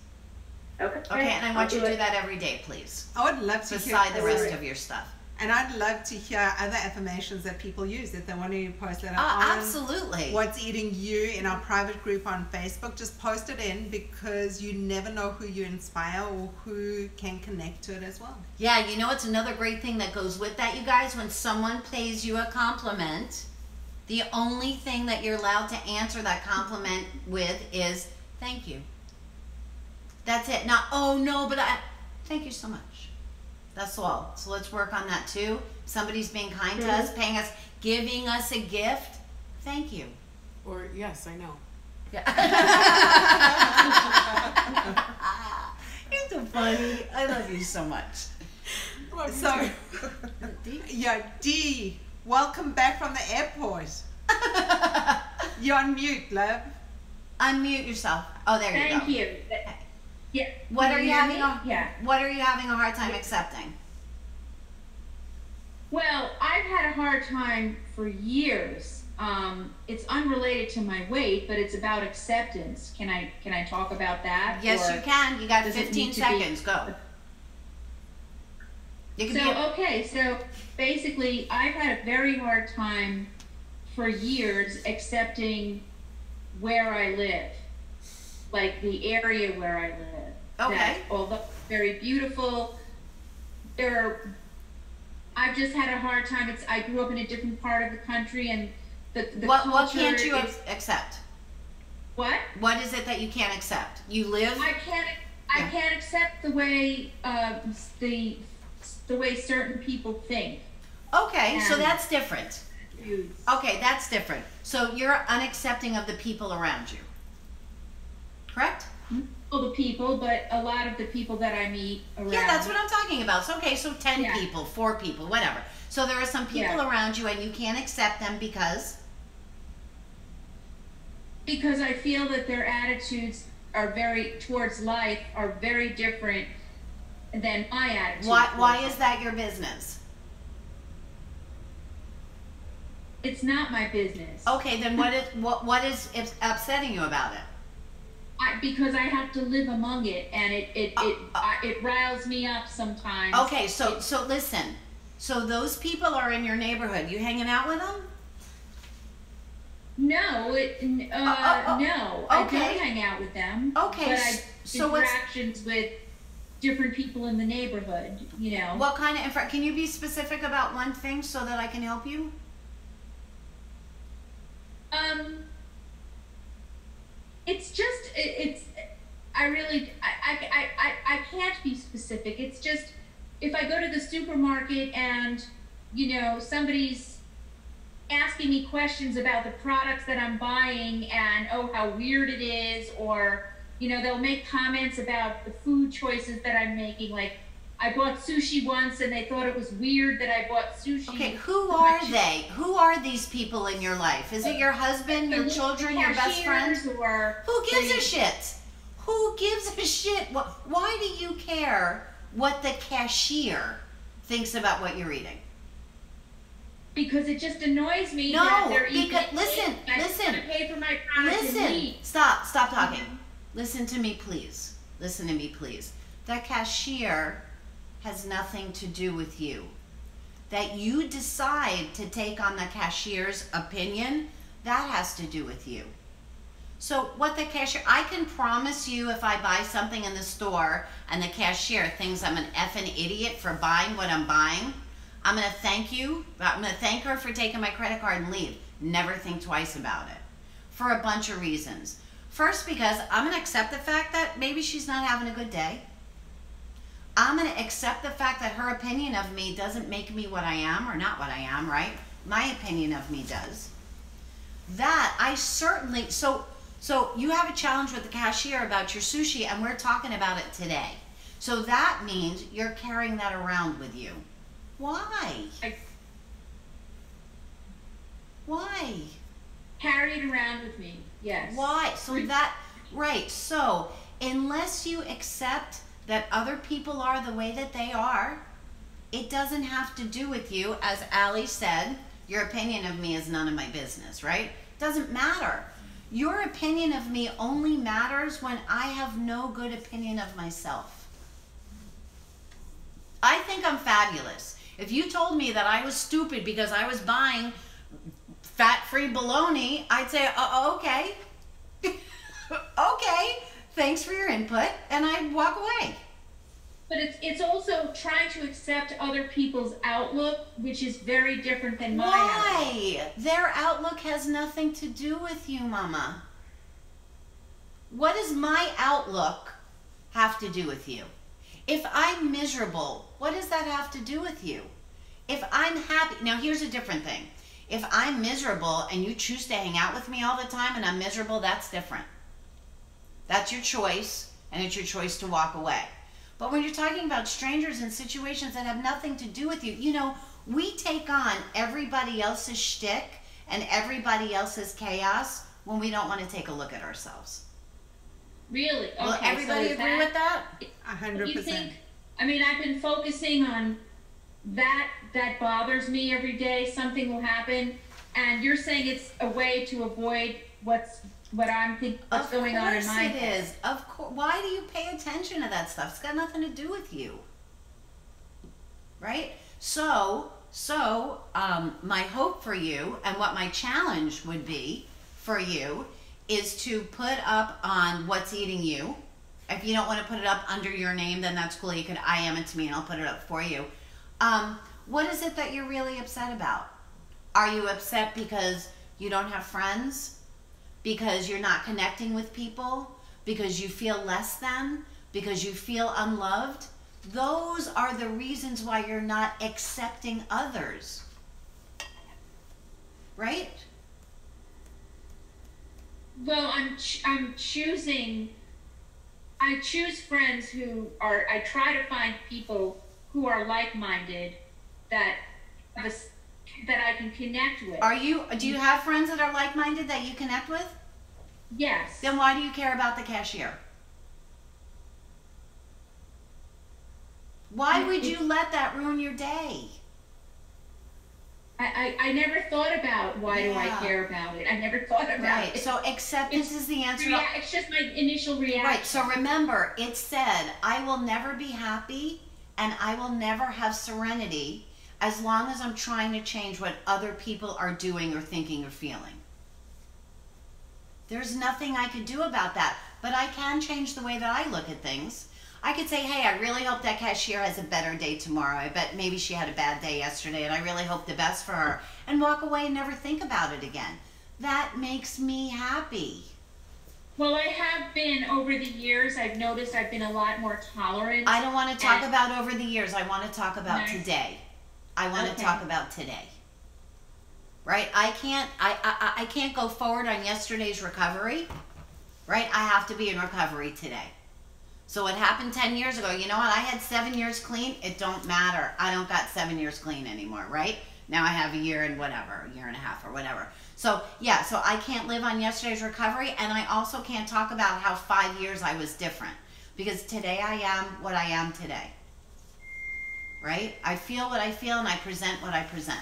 Okay. Okay, and I want you to it. do that every day, please, I would love to beside the hear, rest of your stuff. and I'd love to hear other affirmations that people use if they want to post that on Absolutely. What's Eating You in our private group on Facebook. Just post it in, because you never know who you inspire or who can connect to it as well. Yeah, you know, it's another great thing that goes with that, you guys. When someone pays you a compliment, the only thing that you're allowed to answer that compliment with is thank you. That's it. Not, oh no, but thank you so much. That's all. So let's work on that too. Somebody's being kind to us, paying us, giving us a gift. Thank you. Or, yes, I know. You're so funny. I love you so much. So, yeah, Dee, welcome back from the airport. You're on mute, love. Unmute yourself. Oh, there you go. Thank you. Yeah. What are you Can having hear me? Yeah. What are you having a hard time accepting? Well, I've had a hard time for years. It's unrelated to my weight, but it's about acceptance. Can I talk about that? Yes, Or you can. You got does it 15 need to be- seconds. Go. You can So, okay, so basically, I've had a very hard time for years accepting where I live, like the area where I live. Okay. That, although very beautiful, I've just had a hard time. I grew up in a different part of the country, and the what culture can't you is, accept? what? What is it that you can't accept? You live. I can't accept the way the way certain people think. Okay, so And- that's different. Okay, that's different. So you're unaccepting of the people around you. Correct? All the people, but a lot of the people that I meet around. Yeah, that's what I'm talking about. So, okay, so 10 Yeah. people, 4 people, whatever. So there are some people Yeah. around you and you can't accept them because Because I feel that their attitudes are towards life are very different than my attitude. why is that your business? It's not my business. Okay, then what is upsetting you about it? Because I have to live among it, and it riles me up sometimes. Okay, so listen. So those people are in your neighborhood. You hanging out with them? No, no. I okay. don't hang out with them. Okay, But I so what's- interactions with different people in the neighborhood. You know. What kind of can you be specific about one thing so that I can help you? It's just I can't be specific. It's just if I go to the supermarket and somebody's asking me questions about the products that I'm buying and how weird it is, or they'll make comments about the food choices that I'm making, like I bought sushi once and they thought it was weird that I bought sushi. Okay, who are they? Who are these people in your life? Is it your husband, your children, your best friend? Or who gives a shit? Who gives a shit? Why do you care what the cashier thinks about what you're eating? Because it just annoys me No, that they're eating. because listen. To pay for my products and leave. Stop talking. Listen to me, please. Listen to me, please. That cashier has nothing to do with you. That you decide to take on the cashier's opinion, that has to do with you. So what the cashier, I can promise you if I buy something in the store and the cashier thinks I'm an effing idiot for buying what I'm buying, I'm going to thank you. I'm going to thank her for taking my credit card and leave. Never think twice about it. For a bunch of reasons. First, because I'm going to accept the fact that maybe she's not having a good day. I'm going to accept the fact that her opinion of me doesn't make me what I am or not what I am, right? My opinion of me does. That I certainly, so you have a challenge with the cashier about your sushi and we're talking about it today. So that means you're carrying that around with you. Why? Why? Carry it around with me, yes. Why? So that, right, so unless you accept that other people are the way that they are, it doesn't have to do with you. As Allie said, your opinion of me is none of my business, right? Doesn't matter. Your opinion of me only matters when I have no good opinion of myself. I think I'm fabulous. If you told me that I was stupid because I was buying fat-free bologna, I'd say, okay. Okay, thanks for your input, and I'd walk away. But it's also trying to accept other people's outlook, which is very different than my outlook. Why? Their outlook has nothing to do with you, Mama. What does my outlook have to do with you? If I'm miserable, what does that have to do with you? If I'm happy, now here's a different thing. If I'm miserable and you choose to hang out with me all the time and I'm miserable, that's different. That's your choice, and it's your choice to walk away. But when you're talking about strangers and situations that have nothing to do with you, we take on everybody else's shtick and everybody else's chaos when we don't want to take a look at ourselves. Really? Okay, Will everybody so is agree with that? 100%. You think? I mean, I've been focusing on that. That bothers me every day. Something will happen, and you're saying it's a way to avoid what's going on in my head. Of course it is. Of course. Why do you pay attention to that stuff? It's got nothing to do with you, right? So my hope for you and what my challenge would be for you is to put up on what's eating you. If you don't want to put it up under your name, then that's cool. You could IM it to me and I'll put it up for you. What is it that you're really upset about? Are you upset because you don't have friends? Because you're not connecting with people? Because you feel less than? Because you feel unloved? Those are the reasons why you're not accepting others. Right? Well, I'm choosing. I choose friends who are. I try to find people who are like-minded that I can connect with. Do you have friends that are like-minded that you connect with? Yes. Then why do you care about the cashier? Why would you let that ruin your day? I never thought about why do I care about it. I never thought about it. So acceptance is the answer. It's just my initial reaction. Right. So remember, it said, I will never be happy and I will never have serenity as long as I'm trying to change what other people are doing or thinking or feeling. There's nothing I could do about that, but I can change the way that I look at things. I could say, hey, I really hope that cashier has a better day tomorrow. I bet maybe she had a bad day yesterday, and I really hope the best for her. And walk away and never think about it again. That makes me happy. Well, I have been, over the years, I've noticed I've been a lot more tolerant. I don't want to talk about over the years. I want to talk about today. I want to talk about today. Right? I can't go forward on yesterday's recovery. Right? I have to be in recovery today. So what happened 10 years ago, you know what? I had 7 years clean. It don't matter. I don't got 7 years clean anymore, right? Now I have a year and whatever, a year and a half or whatever. So yeah, so I can't live on yesterday's recovery, and I also can't talk about how 5 years I was different, because today I am what I am today, right? I feel what I feel and I present what I present.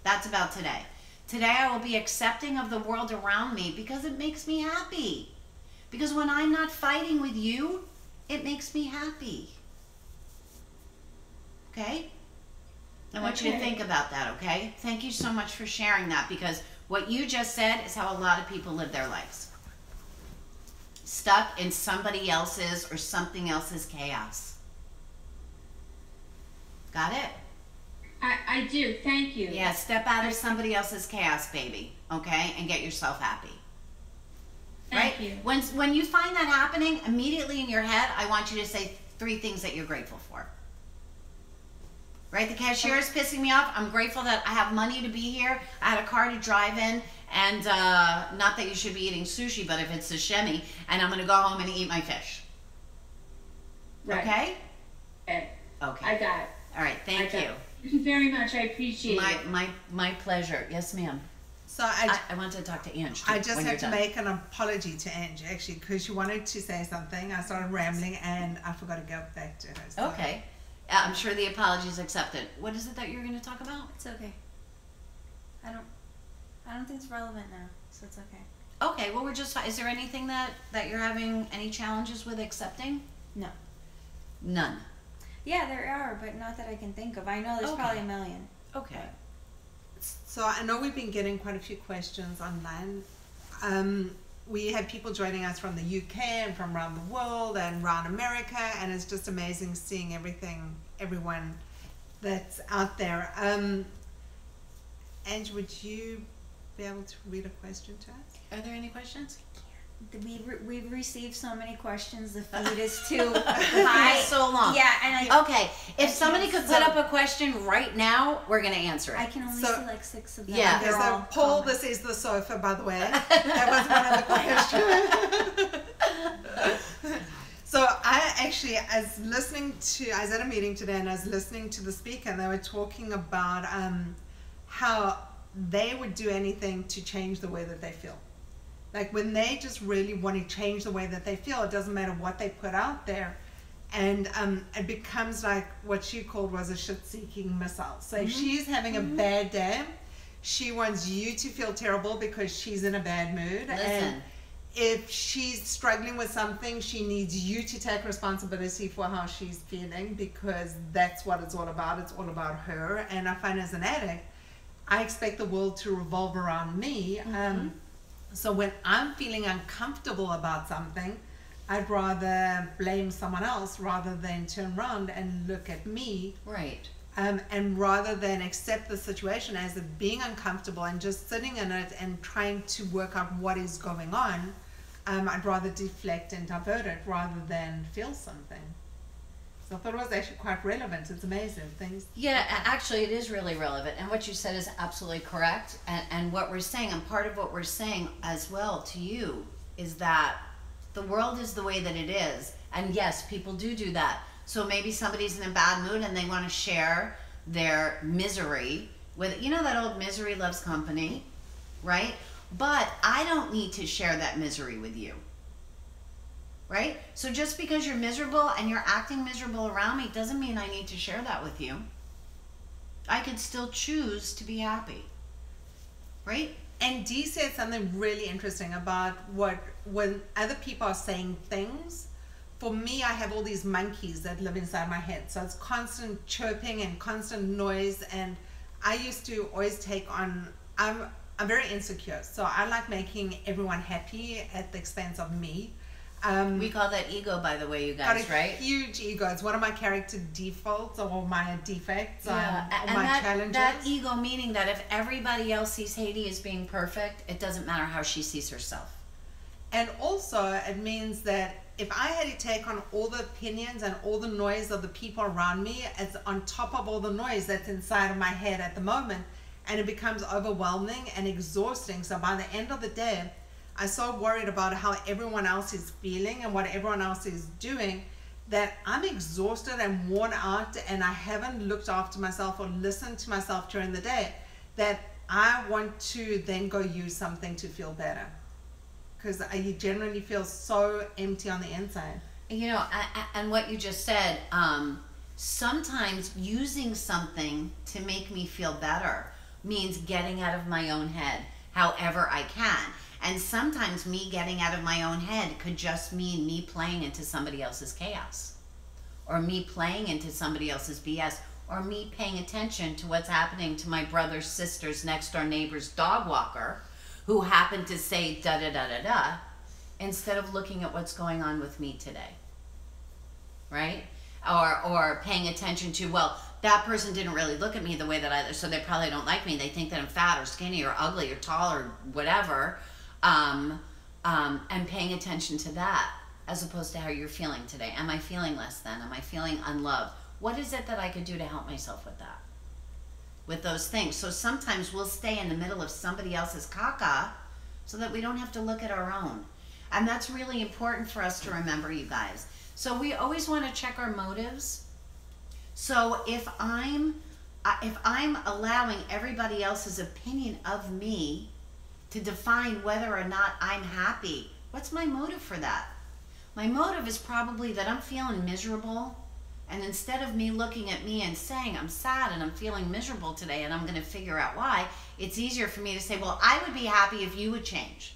That's about today. Today I will be accepting of the world around me because it makes me happy. Because when I'm not fighting with you, it makes me happy. Okay? I want you to think about that, okay? Thank you so much for sharing that, because what you just said is how a lot of people live their lives. Stuck in somebody else's or something else's chaos. Got it? I do. Thank you. Yeah, step out of somebody else's chaos, baby, okay? And get yourself happy. Thank right? you. When you find that happening, immediately in your head, I want you to say 3 things that you're grateful for. Right? The cashier is pissing me off. I'm grateful that I have money to be here. I had a car to drive in, and not that you should be eating sushi, but if it's sashimi, and I'm going to go home and eat my fish. Right. Okay? Okay. Okay. I got it. All right. Thank you. Thank you very much. I appreciate it. My pleasure. Yes, ma'am. So I want to talk to Ange too, I just when have to you're done. make an apology to Ange, actually, because she wanted to say something. I started rambling and I forgot to go back to her. So. Okay. I'm sure the apology is accepted. What is it that you're going to talk about? It's okay. I don't think it's relevant now, so it's okay. Okay, well, we're just, is there anything that you're having any challenges with accepting? No. None. Yeah, there are, but not that I can think of. I know there's probably a million. Okay. So I know we've been getting quite a few questions online. We have people joining us from the UK and from around the world and around America, and it's just amazing seeing everyone that's out there. Ange, would you be able to read a question to us? Are there any questions? We've received so many questions. The feed is too high. It's so long. Yeah, and okay, if somebody could put up a question right now, we're going to answer it. I can only see like 6 of them. Yeah. There's a poll that says the sofa, by the way. That was one of the questions. So I actually, I was at a meeting today and I was listening to the speaker, and they were talking about how they would do anything to change the way that they feel. Like when they just really want to change the way that they feel, it doesn't matter what they put out there. And it becomes like what she called was a shit-seeking missile. So if she's having a bad day, she wants you to feel terrible because she's in a bad mood. Listen. And if she's struggling with something, she needs you to take responsibility for how she's feeling, because that's what it's all about. It's all about her. And I find as an addict, I expect the world to revolve around me. So when I'm feeling uncomfortable about something, I'd rather blame someone else rather than turn around and look at me. Right. And rather than accept the situation as it being uncomfortable and just sitting in it and trying to work out what is going on, I'd rather deflect and divert it rather than feel something. So I thought it was actually quite relevant. It's amazing. Things. Yeah, actually, it is really relevant. And what you said is absolutely correct. And what we're saying, and part of what we're saying as well to you, is that the world is the way that it is. And yes, people do that. So maybe somebody's in a bad mood and they want to share their misery with, you know, that old misery loves company, right? But I don't need to share that misery with you, right? So just because you're miserable and you're acting miserable around me doesn't mean I need to share that with you. I could still choose to be happy, right? And Dee said something really interesting about when other people are saying things. For me, I have all these monkeys that live inside my head. So it's constant chirping and constant noise. And I used to always take on, I'm very insecure. So I like making everyone happy at the expense of me. We call that ego, by the way, you Got guys, a right? huge ego. It's one of my character defaults or my defects, Yeah, or and my challenges. that ego meaning that if everybody else sees Haiti as being perfect, it doesn't matter how she sees herself. And also, it means that if I had to take on all the opinions and all the noise of the people around me, it's on top of all the noise that's inside of my head at the moment, and it becomes overwhelming and exhausting. So by the end of the day, I'm so worried about how everyone else is feeling and what everyone else is doing that I'm exhausted and worn out, and I haven't looked after myself or listened to myself during the day, that I want to then go use something to feel better. Because you generally feel so empty on the inside. You know, and what you just said, sometimes using something to make me feel better means getting out of my own head however I can. And sometimes me getting out of my own head could just mean me playing into somebody else's chaos, or me playing into somebody else's BS, or me paying attention to what's happening to my brother's sister's next door neighbor's dog walker, who happened to say da da da da da, instead of looking at what's going on with me today, right? Or paying attention to, well, that person didn't really look at me the way that I, so they probably don't like me. They think that I'm fat or skinny or ugly or tall or whatever, and paying attention to that as opposed to how you're feeling today. Am I feeling less than? Am I feeling unloved? What is it that I could do to help myself with that? With those things. So sometimes we'll stay in the middle of somebody else's caca so that we don't have to look at our own. And that's really important for us to remember, you guys. So we always want to check our motives. So if I'm allowing everybody else's opinion of me to define whether or not I'm happy, what's my motive for that? My motive is probably that I'm feeling miserable. And instead of me looking at me and saying, I'm sad and I'm feeling miserable today and I'm going to figure out why, it's easier for me to say, well, I would be happy if you would change.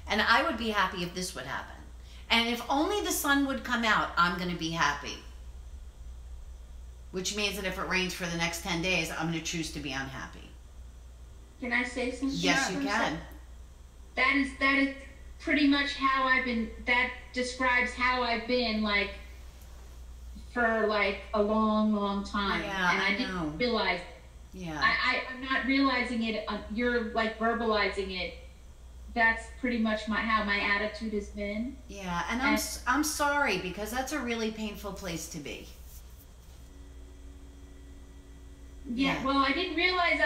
And I would be happy if this would happen. And if only the sun would come out, I'm going to be happy. Which means that if it rains for the next 10 days, I'm going to choose to be unhappy. Can I say something? Yes, you can. That is pretty much how I've been, that describes how I've been, like, for like a long time. Yeah, and I didn't realize. Yeah. I'm not realizing it. You're like verbalizing it. That's pretty much how my attitude has been. Yeah, and I'm sorry, because that's a really painful place to be. Yeah, well, I didn't realize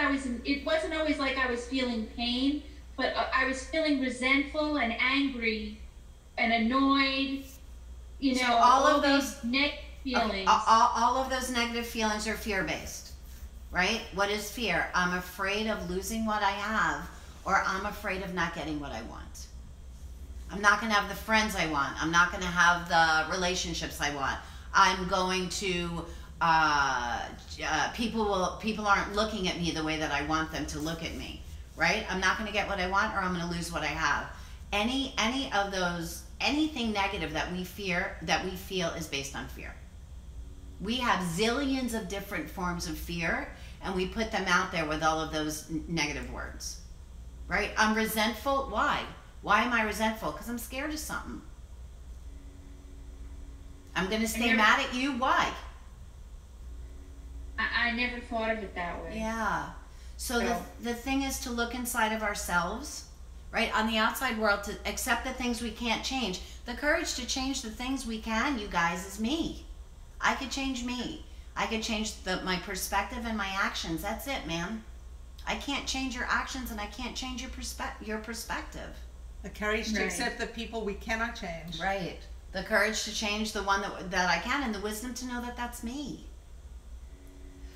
it wasn't always like I was feeling pain, but I was feeling resentful and angry and annoyed, you know, So all of those negative feelings. All of those negative feelings are fear-based, right? What is fear? I'm afraid of losing what I have, or I'm afraid of not getting what I want. I'm not going to have the friends I want. I'm not going to have the relationships I want. I'm going to, people aren't looking at me the way that I want them to look at me, right? I'm not going to get what I want, or I'm going to lose what I have. Any of those, anything negative that we feel is based on fear. We have zillions of different forms of fear, and we put them out there with all of those negative words, right? I'm resentful. Why? Why am I resentful? Because I'm scared of something. I'm going to stay mad at you. Why? I never thought of it that way. Yeah. So the thing is to look inside of ourselves, right? On the outside world, to accept the things we can't change. The courage to change the things we can, you guys, is me. I could change me. I could change my perspective and my actions. That's it, man. I can't change your actions, and I can't change your perspective. The courage to accept the people we cannot change. Right. The courage to change the one that I can, and the wisdom to know that that's me.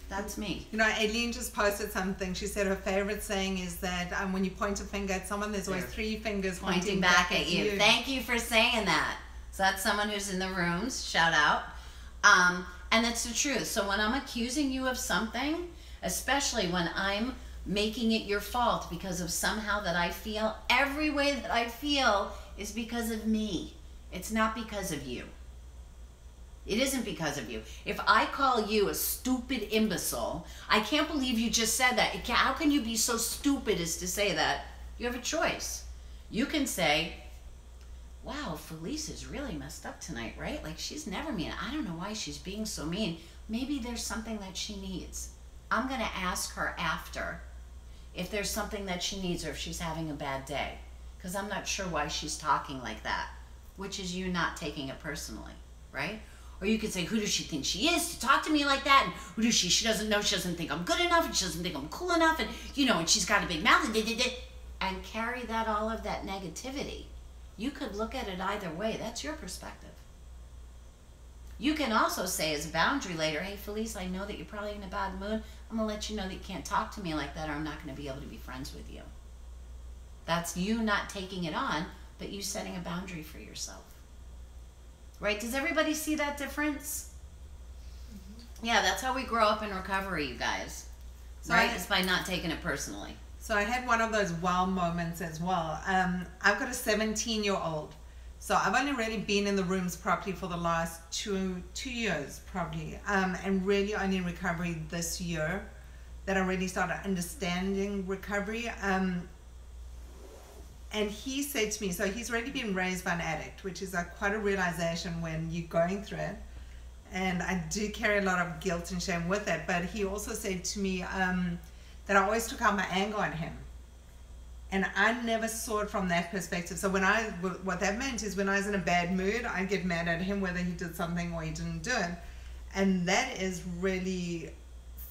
That's me. You know, Aileen just posted something. She said her favorite saying is that when you point a finger at someone, there's always 3 fingers pointing back at you. Thank you for saying that. So that's someone who's in the rooms. Shout out. And it's the truth. So when I'm accusing you of something, especially when I'm making it your fault because of somehow that I feel, every way that I feel is because of me. It's not because of you. It isn't because of you. If I call you a stupid imbecile, I can't believe you just said that. How can you be so stupid as to say that? You have a choice. You can say, wow, Felice is really messed up tonight, right? Like, she's never mean. I don't know why she's being so mean. Maybe there's something that she needs. I'm going to ask her after if there's something that she needs or if she's having a bad day, because I'm not sure why she's talking like that, which is you not taking it personally, right? Or you could say, who does she think she is to talk to me like that? And who does she doesn't know, she doesn't think I'm good enough, and she doesn't think I'm cool enough, and and she's got a big mouth, and carry that, all of that negativity. You could look at it either way. That's your perspective. You can also say as a boundary later, hey, Felice, I know that you're probably in a bad mood. I'm going to let you know that you can't talk to me like that, or I'm not going to be able to be friends with you. That's you not taking it on, but you setting a boundary for yourself. Right? Does everybody see that difference? Mm-hmm. Yeah, that's how we grow up in recovery, you guys. So right? It's by not taking it personally. So I had one of those wow moments as well. I've got a 17-year-old. So I've only really been in the rooms properly for the last two years, probably. And really only in recovery this year that I really started understanding recovery. And he said to me, so he's already been raised by an addict, which is quite a realization when you're going through it. And I do carry a lot of guilt and shame with it. But he also said to me that I always took out my anger on him. And I never saw it from that perspective. So what that meant is when I was in a bad mood, I'd get mad at him whether he did something or he didn't do it. And that is really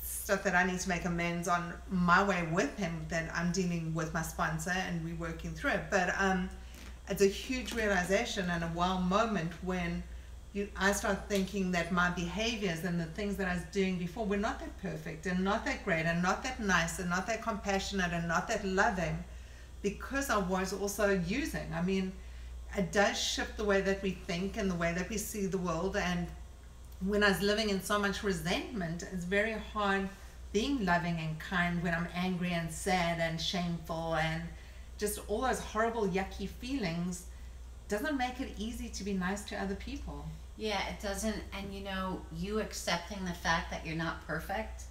stuff that I need to make amends on my way with him, that I'm dealing with my sponsor and we're working through it. But it's a huge realization and a wow moment when I start thinking that my behaviors and the things that I was doing before were not that perfect and not that great and not that nice and not that compassionate and not that loving, because I was also using. I mean, it does shift the way that we think and the way that we see the world. And when I was living in so much resentment, it's very hard being loving and kind when I'm angry and sad and shameful, and just all those horrible, yucky feelings doesn't make it easy to be nice to other people. Yeah, it doesn't. And you accepting the fact that you're not perfect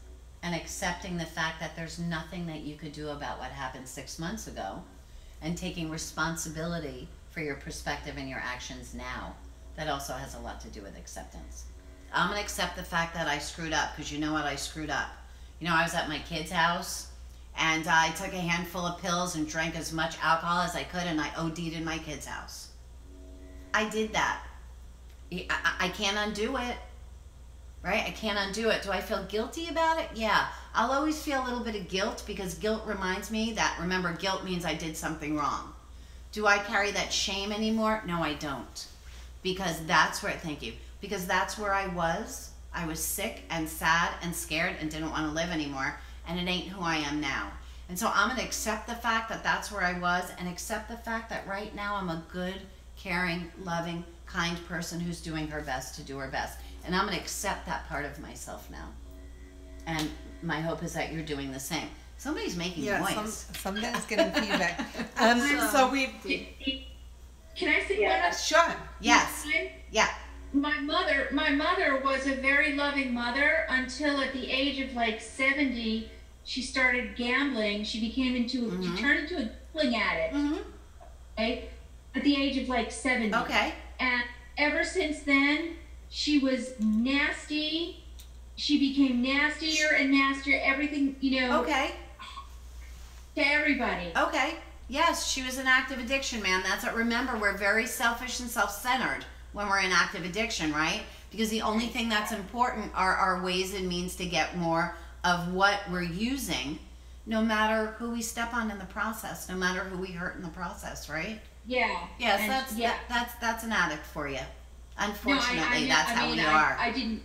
and accepting the fact that there's nothing that you could do about what happened 6 months ago, and taking responsibility for your perspective and your actions now, that also has a lot to do with acceptance. I'm going to accept the fact that I screwed up, because you know what? I screwed up. I was at my kid's house and I took a handful of pills and drank as much alcohol as I could, and I OD'd in my kid's house. I did that. I can't undo it, right? I can't undo it. Do I feel guilty about it? Yeah. I'll always feel a little bit of guilt, because guilt reminds me that, remember, guilt means I did something wrong. Do I carry that shame anymore? No, I don't. Because that's where, thank you, because that's where I was. I was sick and sad and scared and didn't want to live anymore, and it ain't who I am now. And so I'm going to accept the fact that that's where I was, and accept the fact that right now I'm a good, caring, loving, kind person who's doing her best to do her best. And I'm going to accept that part of myself now. And my hope is that you're doing the same. Somebody's making noise. Somebody's getting feedback. So we... Can I say Yeah. one other Sure. Yes. time? Yeah. My mother was a very loving mother until at the age of like 70, she started gambling. She became she turned into a gambling addict. Okay? At the age of like 70. Okay. And ever since then, she was nasty. She became nastier and nastier. Everything, Okay. to everybody. Okay. Yes, she was in active addiction, man. That's what. Remember, we're very selfish and self-centered when we're in active addiction, right? Because the only thing that's important are our ways and means to get more of what we're using, no matter who we step on in the process, no matter who we hurt in the process, right? Yeah. Yes, And that's an addict for you. Unfortunately, No, that's how we are. I didn't.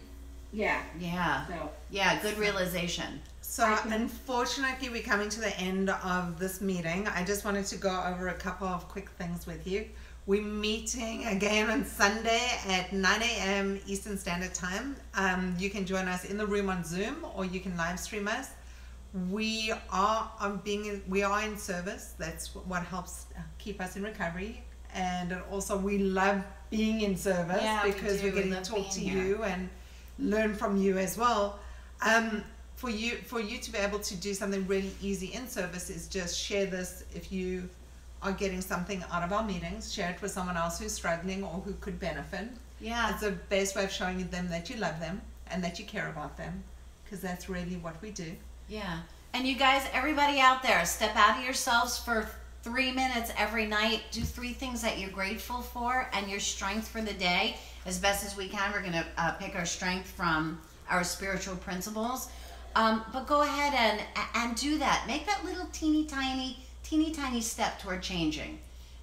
Yeah. Yeah. So. Yeah. Good realization. So unfortunately, we're coming to the end of this meeting. I just wanted to go over a couple of quick things with you. We're meeting again on Sunday at 9 a.m. Eastern Standard Time. You can join us in the room on Zoom, or you can live stream us. We are in service. That's what helps keep us in recovery. And also, we love being in service because we're getting to talk to you and learn from you as well. For you to be able to do something really easy in service is just share this. If you are getting something out of our meetings, share it with someone else who's struggling or who could benefit. Yeah. It's the best way of showing them that you love them and that you care about them, because that's really what we do. Yeah. And you guys, everybody out there, step out of yourselves for 3 minutes every night. Do 3 things that you're grateful for and your strength for the day. As best as we can, we're going to pick our strength from our spiritual principles. But go ahead and do that. Make that little teeny tiny step toward changing,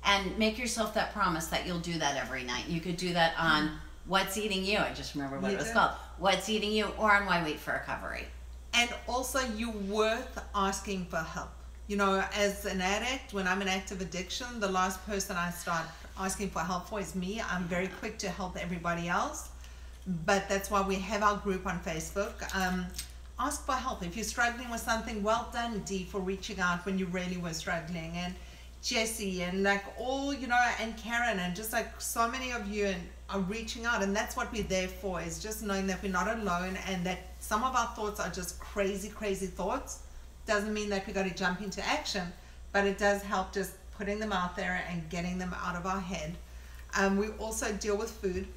and make yourself that promise that you'll do that every night. You could do that on What's Eating You. I just remember what it was called. What's Eating You, or on Why Wait for Recovery. And also, you're worth asking for help. As an addict, when I'm in active addiction, the last person I start asking for help for is me. I'm very quick to help everybody else, but that's why we have our group on Facebook. Ask for help. If you're struggling with something, well done, Dee, for reaching out when you really were struggling. And Jessie, and and Karen, and just like so many of you are reaching out. And that's what we're there for, is just knowing that we're not alone, and that some of our thoughts are just crazy thoughts. Doesn't mean that we got to jump into action, but it does help just putting them out there and getting them out of our head. We also deal with food,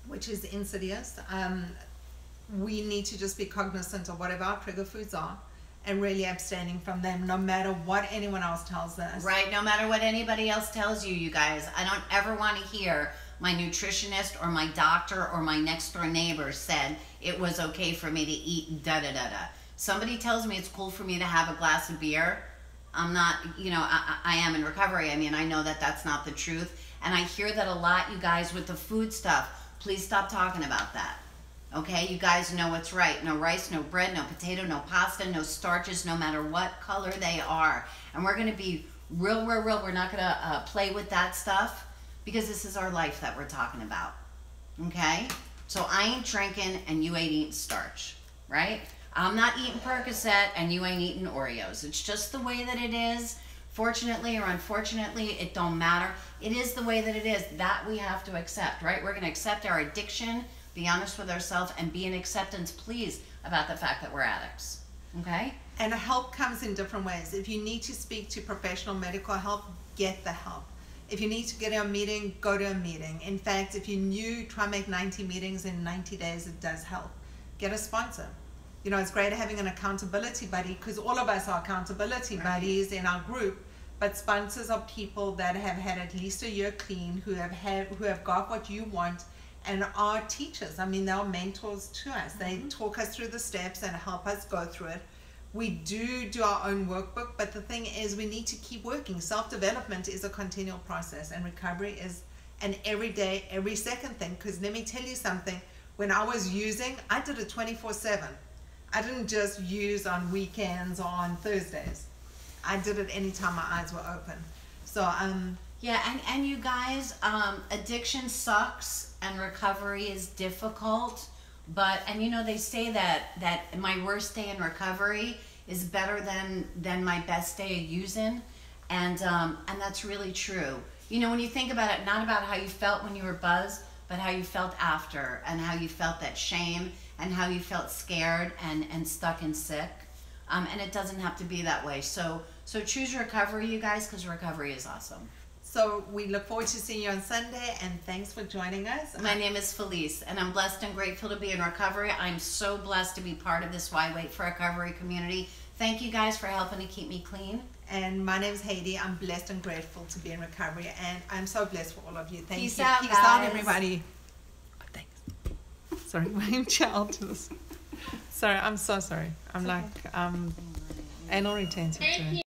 which is insidious. We need to just be cognizant of whatever our trigger foods are and really abstaining from them, no matter what anyone else tells us. Right, no matter what anybody else tells you, you guys. I don't ever want to hear my nutritionist or my doctor or my next door neighbor said it was okay for me to eat da-da-da-da. Somebody tells me it's cool for me to have a glass of beer. I'm not, I am in recovery. I mean, I know that that's not the truth. And I hear that a lot, you guys, with the food stuff. Please stop talking about that. Okay, you guys know what's right. No rice, no bread, no potato, no pasta, no starches, no matter what color they are. And we're going to be real. We're not going to play with that stuff, because this is our life that we're talking about. Okay? So I ain't drinking and you ain't eating starch, right? I'm not eating Percocet and you ain't eating Oreos. It's just the way that it is. Fortunately or unfortunately, it don't matter. It is the way that it is. That we have to accept, right? We're going to accept our addiction, be honest with ourselves, and be in acceptance, please, about the fact that we're addicts. Okay? And help comes in different ways. If you need to speak to professional medical help, get the help. If you need to get to a meeting, go to a meeting. In fact, if you're new, try and make 90 meetings in 90 days. It does help. Get a sponsor. It's great having an accountability buddy, because all of us are accountability buddies in our group. But sponsors are people that have had at least a year clean, who have got what you want, and are teachers. I mean, they're mentors to us. They talk us through the steps and help us go through it. We do our own workbook, but the thing is, we need to keep working. Self-development is a continual process, and recovery is an everyday, every second thing. Because let me tell you something, when I was using, I did it 24/7. I didn't just use on weekends or on Thursdays. I did it anytime my eyes were open. So Yeah, and you guys, addiction sucks and recovery is difficult, but, and you know, they say that my worst day in recovery is better than my best day of using, and that's really true. You know, when you think about it, not about how you felt when you were buzzed, but how you felt after, and how you felt that shame, and how you felt scared and stuck and sick, and it doesn't have to be that way. So choose recovery, you guys, because recovery is awesome. So we look forward to seeing you on Sunday, and thanks for joining us. My name is Felice, and I'm blessed and grateful to be in recovery. I'm so blessed to be part of this Why Wait for Recovery community. Thank you guys for helping to keep me clean. And my name is Heidi. I'm blessed and grateful to be in recovery, and I'm so blessed for all of you. Thank Peace you. out, Peace out, guys. everybody. Oh, thanks. Sorry, my child was. Sorry, I'm so sorry. I'm like anal retentive.